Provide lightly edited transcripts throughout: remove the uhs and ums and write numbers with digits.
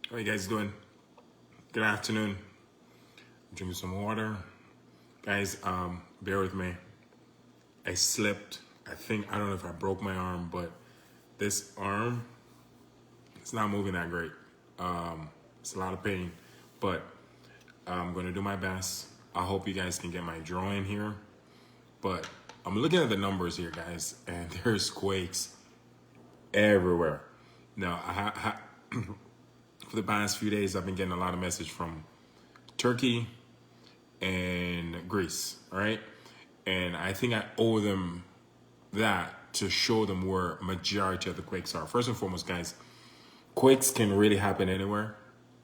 How you guys doing? Good afternoon. I'm drinking some water. Guys, bear with me. I slipped. I don't know if I broke my arm, but this arm, it's not moving that great. It's a lot of pain, but I'm gonna do my best. I hope you guys can get my drawing here. But I'm looking at the numbers here, guys, and there's quakes everywhere. Now, for the past few days, I've been getting a lot of message from Turkey and Greece, all right? And I think I owe them that to show them where majority of the quakes are. First and foremost, guys, quakes can really happen anywhere,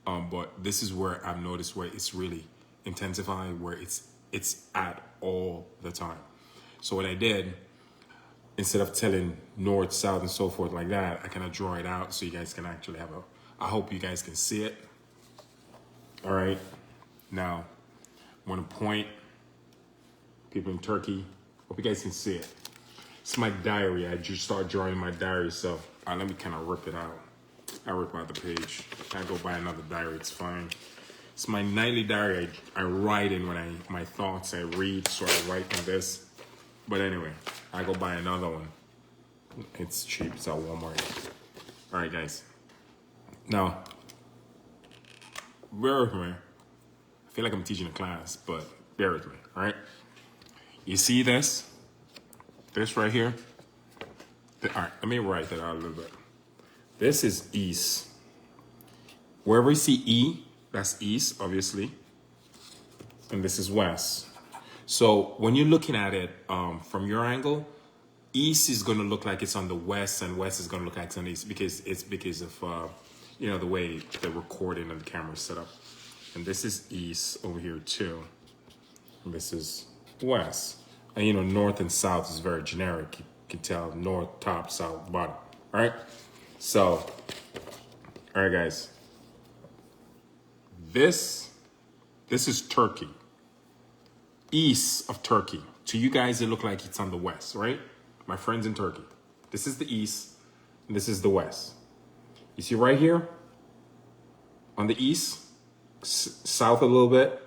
but this is where I've noticed where it's really intensified, where it's at all the time. So what I did, instead of telling north, south, and so forth like that, I kind of draw it out so you guys can actually have I hope you guys can see it. All right. Now, I want to point people in Turkey. Hope you guys can see it. It's my diary. I just started drawing my diary, so let me kind of rip it out. I rip out the page. I go buy another diary. It's fine. It's my nightly diary. I write in when my thoughts. I read, so I write on this. But anyway, I go buy another one. It's cheap. It's at Walmart. All right, guys. Now, bear with me. I feel like I'm teaching a class, but bear with me, all right? You see this? This right here? All right, let me write that out a little bit. This is east. Wherever you see E, that's east, obviously. And this is west. So when you're looking at it from your angle, east is going to look like it's on the west, and west is going to look like it's on the east because of the way the recording and the camera is set up. And this is east over here too. And this is west. And north and south is very generic. You can tell north, top, south, bottom. All right? So, all right, guys. This is Turkey. East of Turkey. To you guys, it look like it's on the west, right? My friends in Turkey. This is the east, and this is the west. You see right here? On the east, south a little bit,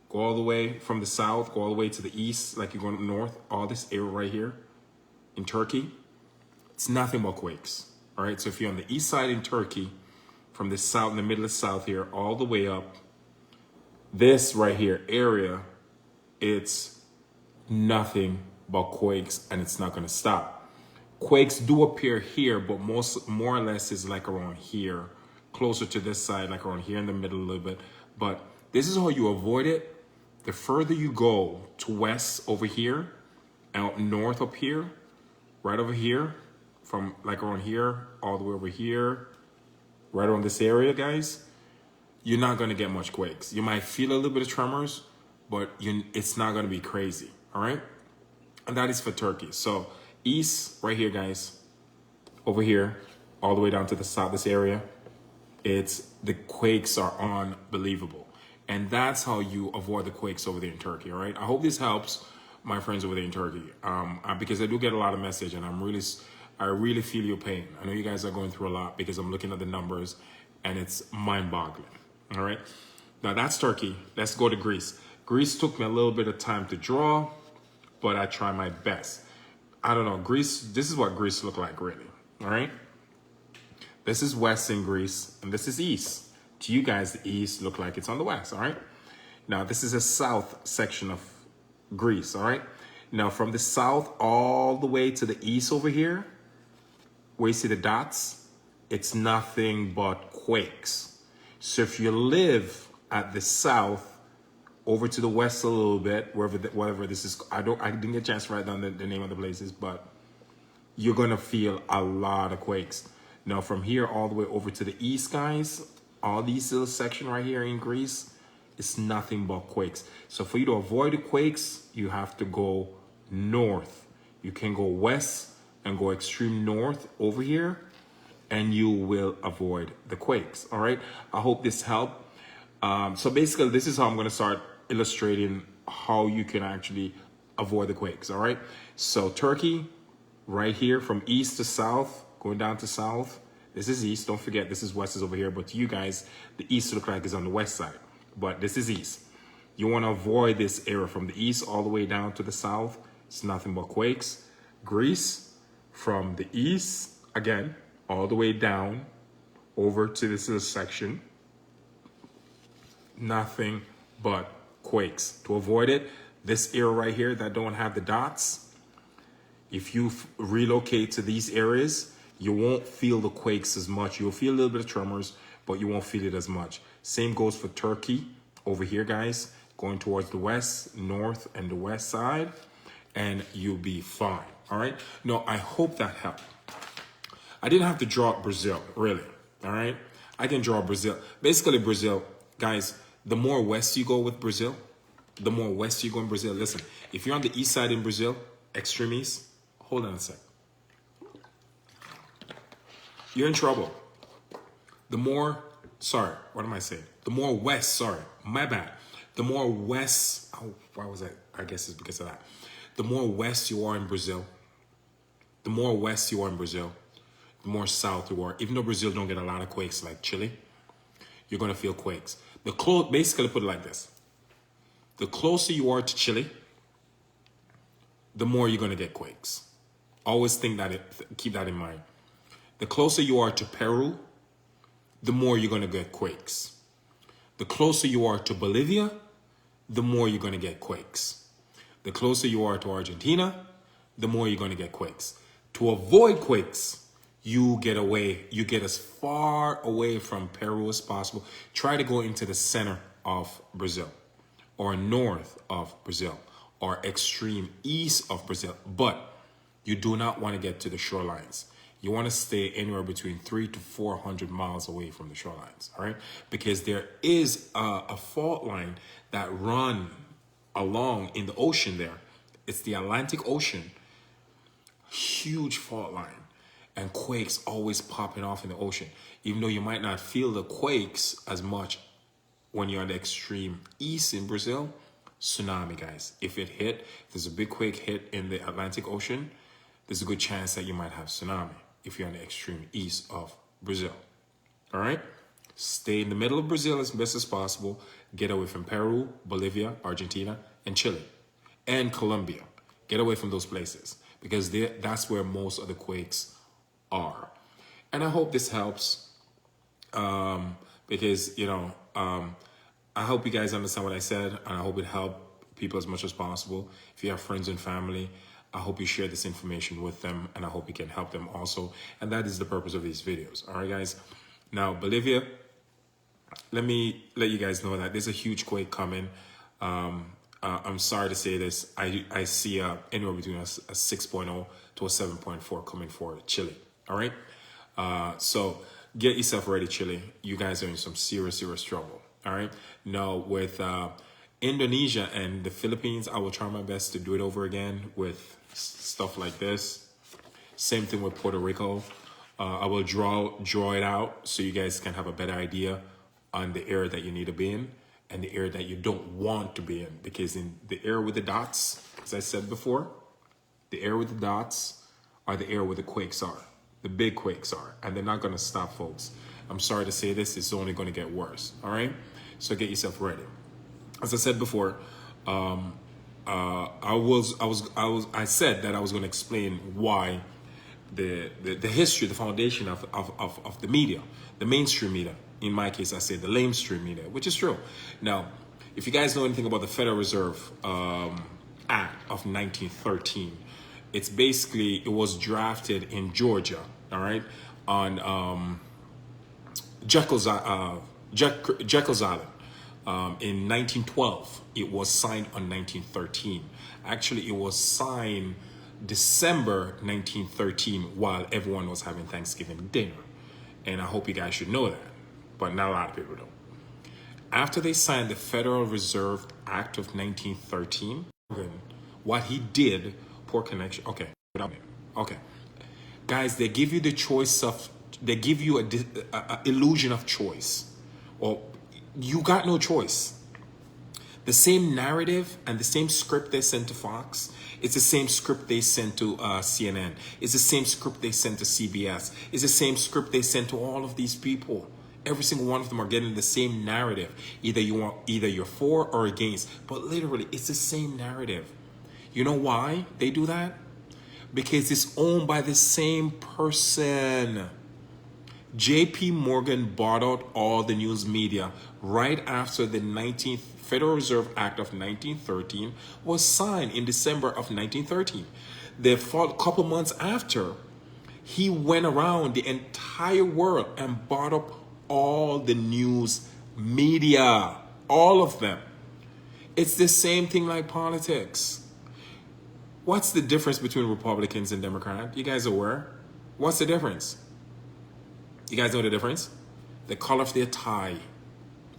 go all the way from the south, go all the way to the east, like you're going north, all this area right here in Turkey, it's nothing but quakes, all right? So if you're on the east side in Turkey, from the south, in the middle of the south here, all the way up, this right here area, it's nothing but quakes, and it's not gonna stop. Quakes do appear here, but more or less is like around here, closer to this side, like around here in the middle a little bit. But this is how you avoid it. The further you go to west over here, out north up here, right over here, from like around here, all the way over here, right around this area, guys, you're not gonna get much quakes. You might feel a little bit of tremors, but it's not gonna be crazy, all right? And that is for Turkey. So east, right here, guys, over here, all the way down to the south, this area, the quakes are unbelievable. And that's how you avoid the quakes over there in Turkey, all right? I hope this helps my friends over there in Turkey, because I do get a lot of message, and I really feel your pain. I know you guys are going through a lot because I'm looking at the numbers, and it's mind-boggling, all right? Now, that's Turkey. Let's go to Greece. Greece took me a little bit of time to draw, but I try my best. I don't know, Greece, this is what Greece looked like, really, all right? This is west in Greece, and this is east. To you guys, the east look like it's on the west, all right? Now, this is a south section of Greece, all right? Now, from the south all the way to the east over here, where you see the dots, it's nothing but quakes. So if you live at the south, over to the west a little bit, whatever this is, I didn't get a chance to write down the name of the places, but you're gonna feel a lot of quakes. Now from here all the way over to the east, guys, all these little section right here in Greece, it's nothing but quakes. So for you to avoid the quakes, you have to go north. You can go west and go extreme north over here, and you will avoid the quakes, all right? I hope this helped. So basically, this is how I'm gonna start illustrating how you can actually avoid the quakes, all right? So Turkey, right here from east to south, going down to south, This is east. Don't forget, this is west is over here. But to you guys, the east look like is on the west side. But this is east. You want to avoid this area from the east all the way down to the south. It's nothing but quakes. Greece, from the east, again, all the way down over to this little section. Nothing but quakes. To avoid it, this area right here that don't have the dots, if you relocate to these areas, you won't feel the quakes as much. You'll feel a little bit of tremors, but you won't feel it as much. Same goes for Turkey over here, guys, going towards the west, north, and the west side, and you'll be fine. All right. No, I hope that helped. I didn't have to draw Brazil, really. All right. I can draw Brazil. Basically, Brazil, guys, the more west you go with Brazil, the more west you go in Brazil. Listen, if you're on the east side in Brazil, extreme east, hold on a sec. You're in trouble. The more, sorry, what am I saying? The more west, sorry, my bad. The more west, oh, why was I guess it's because of that. The more west you are in Brazil, the more west you are in Brazil, the more south you are. Even though Brazil don't get a lot of quakes like Chile, you're going to feel quakes. Basically put it like this. The closer you are to Chile, the more you're going to get quakes. Always think that, keep that in mind. The closer you are to Peru, the more you're going to get quakes. The closer you are to Bolivia, the more you're going to get quakes. The closer you are to Argentina, the more you're going to get quakes. To avoid quakes, you get as far away from Peru as possible. Try to go into the center of Brazil, or north of Brazil, or extreme east of Brazil. But you do not want to get to the shorelines. You want to stay anywhere between 300 to 400 miles away from the shorelines, all right? Because there is a fault line that run along in the ocean there. It's the Atlantic Ocean, huge fault line. And quakes always popping off in the ocean. Even though you might not feel the quakes as much when you're on the extreme east in Brazil, tsunami, guys. If there's a big quake hit in the Atlantic Ocean, there's a good chance that you might have tsunami if you're on the extreme east of Brazil. All right? Stay in the middle of Brazil as best as possible. Get away from Peru, Bolivia, Argentina, and Chile, and Colombia. Get away from those places because that's where most of the quakes are. And I hope this helps because, I hope you guys understand what I said, and I hope it helped people as much as possible. If you have friends and family, I hope you share this information with them, and I hope it can help them also. And that is the purpose of these videos. All right, guys. Now, Bolivia, let me let you guys know that there's a huge quake coming. I'm sorry to say this. I see anywhere between a 6.0 to a 7.4 coming for Chile. All right. So get yourself ready, Chile. You guys are in some serious trouble. All right. Now with Indonesia and the Philippines, I will try my best to do it over again with stuff like this. Same thing with Puerto Rico. I will draw it out so you guys can have a better idea on the area that you need to be in and the area that you don't want to be in. Because in the area with the dots, as I said before, the area with the dots are the area where the quakes are. The big quakes are. And they're not going to stop, folks. I'm sorry to say this. It's only going to get worse. All right? So get yourself ready. As I said before, I said that I was going to explain why the history, the foundation of the media, the mainstream media. In my case, I say the lamestream media, which is true. Now, if you guys know anything about the Federal Reserve Act of 1913, it's basically, it was drafted in Georgia, all right, on Jekyll's Island. In 1912, it was signed on 1913. Actually, it was signed December 1913 while everyone was having Thanksgiving dinner. And I hope you guys should know that, but not a lot of people don't. After they signed the Federal Reserve Act of 1913, what he did, poor connection, okay. Guys, they give you the choice of, they give you a illusion of choice. Or you got no choice. The same narrative and the same script they sent to Fox, it's the same script they sent to CNN. It's the same script they sent to CBS. It's the same script they sent to all of these people. Every single one of them are getting the same narrative. Either you're for or against, but literally it's the same narrative. You know why they do that? Because it's owned by the same person. JP Morgan bought out all the news media right after the 19th Federal Reserve Act of 1913 was signed in December of 1913. The couple months after, he went around the entire world and bought up all the news media, all of them. It's the same thing like politics. What's the difference between Republicans and Democrats? You guys aware? What's the difference? You guys know the difference? The color of their tie.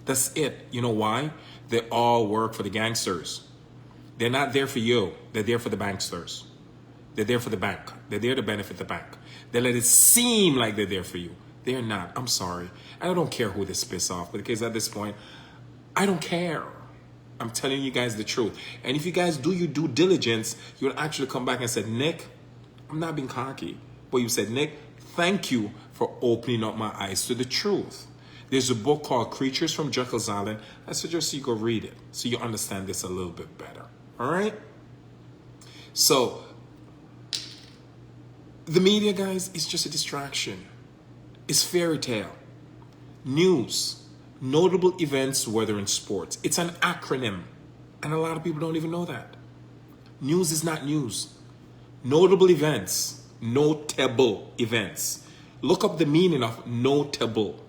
That's it. You know why? They all work for the gangsters. They're not there for you. They're there for the banksters. They're there for the bank. They're there to benefit the bank. They let it seem like they're there for you. They're not. I'm sorry. And I don't care who this piss off, because at this point, I don't care. I'm telling you guys the truth. And if you guys do your due diligence, you'll actually come back and say, Nick, I'm not being cocky. But you said, Nick, thank you for opening up my eyes to the truth. There's a book called Creatures from Jekyll's Island. I suggest you go read it so you understand this a little bit better. All right? So, the media, guys, is just a distraction. It's fairy tale. News, notable events, whether in sports. It's an acronym. And a lot of people don't even know that. News is not news. Notable events, notable events. Look up the meaning of notable.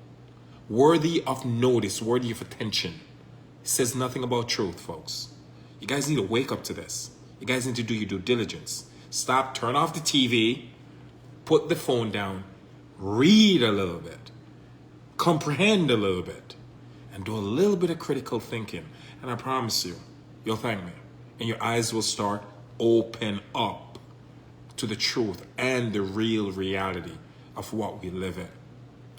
Worthy of notice, worthy of attention. It says nothing about truth, folks. You guys need to wake up to this. You guys need to do your due diligence. Stop, turn off the TV, put the phone down, read a little bit, comprehend a little bit, and do a little bit of critical thinking. And I promise you, you'll thank me. And your eyes will start open up to the truth and the real reality of what we live in.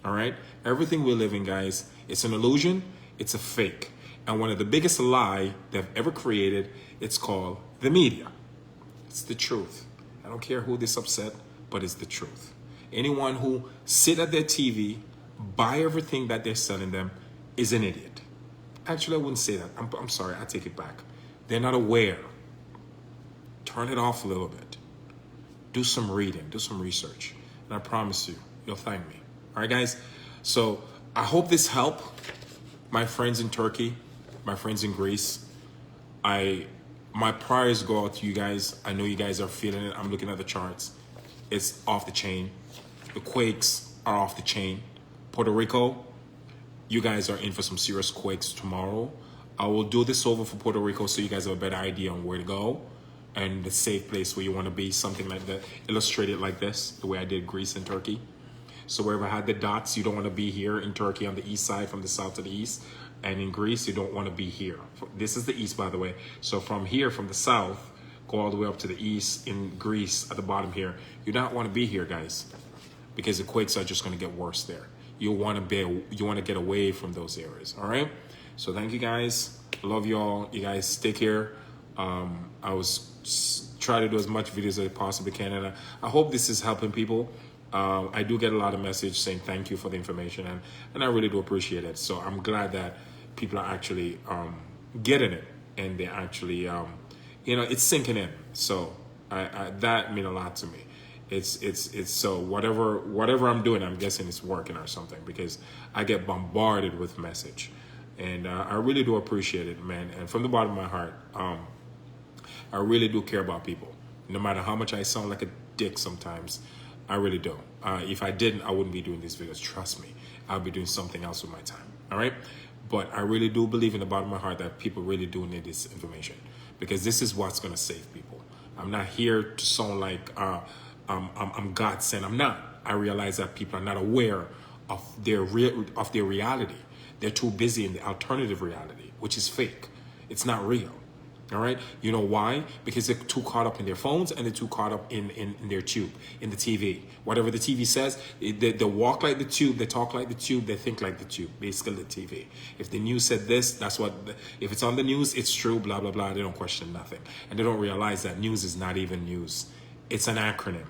All right? Everything we live in, guys, it's an illusion, it's a fake. And one of the biggest lie they've ever created, it's called the media. It's the truth. I don't care who this upset, but it's the truth. Anyone who sit at their TV, buy everything that they're selling them, is an idiot. Actually, I wouldn't say that. I'm sorry, I take it back. They're not aware. Turn it off a little bit. Do some reading, do some research. And I promise you, you'll thank me. All right, guys? So I hope this helped my friends in Turkey, my friends in Greece. My prayers go out to you guys. I know you guys are feeling it. I'm looking at the charts. It's off the chain. The quakes are off the chain. Puerto Rico, you guys are in for some serious quakes tomorrow. I will do this over for Puerto Rico so you guys have a better idea on where to go and the safe place where you want to be, something like that. Illustrated like this, the way I did Greece and Turkey. So wherever I had the dots, you don't want to be here in Turkey on the east side, from the south to the east. And in Greece, you don't want to be here. This is the east, by the way. So from here, from the south, go all the way up to the east in Greece at the bottom here. You don't want to be here, guys, because the quakes are just going to get worse there. You want to get away from those areas, all right? So thank you, guys. Love you all. You guys take care. I was try to do as much videos as I possibly can, and I hope this is helping people. I do get a lot of messages saying thank you for the information, and I really do appreciate it. So I'm glad that people are actually getting it, and they actually, it's sinking in. So that means a lot to me. It's so whatever I'm doing, I'm guessing it's working or something, because I get bombarded with message, and I really do appreciate it, man. And from the bottom of my heart, I really do care about people, no matter how much I sound like a dick sometimes. I really do. If I didn't, I wouldn't be doing these videos. Trust me. I'll be doing something else with my time. All right? But I really do believe in the bottom of my heart that people really do need this information, because this is what's going to save people. I'm not here to sound like I'm God sent. I'm not. I realize that people are not aware of their reality. They're too busy in the alternative reality, which is fake. It's not real. All right. You know why? Because they're too caught up in their phones and they're too caught up in their tube, in the TV. Whatever the TV says, they walk like the tube, they talk like the tube, they think like the tube, basically the TV. If the news said this, that's what, if it's on the news, it's true, blah, blah, blah. They don't question nothing. And they don't realize that news is not even news. It's an acronym.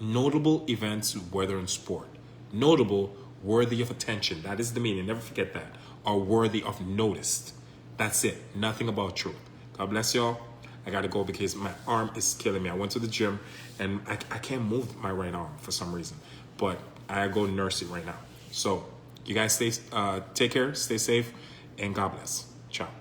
Notable events, whether in sport. Notable, worthy of attention. That is the meaning. Never forget that. Are worthy of notice. That's it. Nothing about truth. God bless y'all. I gotta go because my arm is killing me. I went to the gym and I can't move my right arm for some reason. But I go nurse it right now. So you guys take care, stay safe, and God bless. Ciao.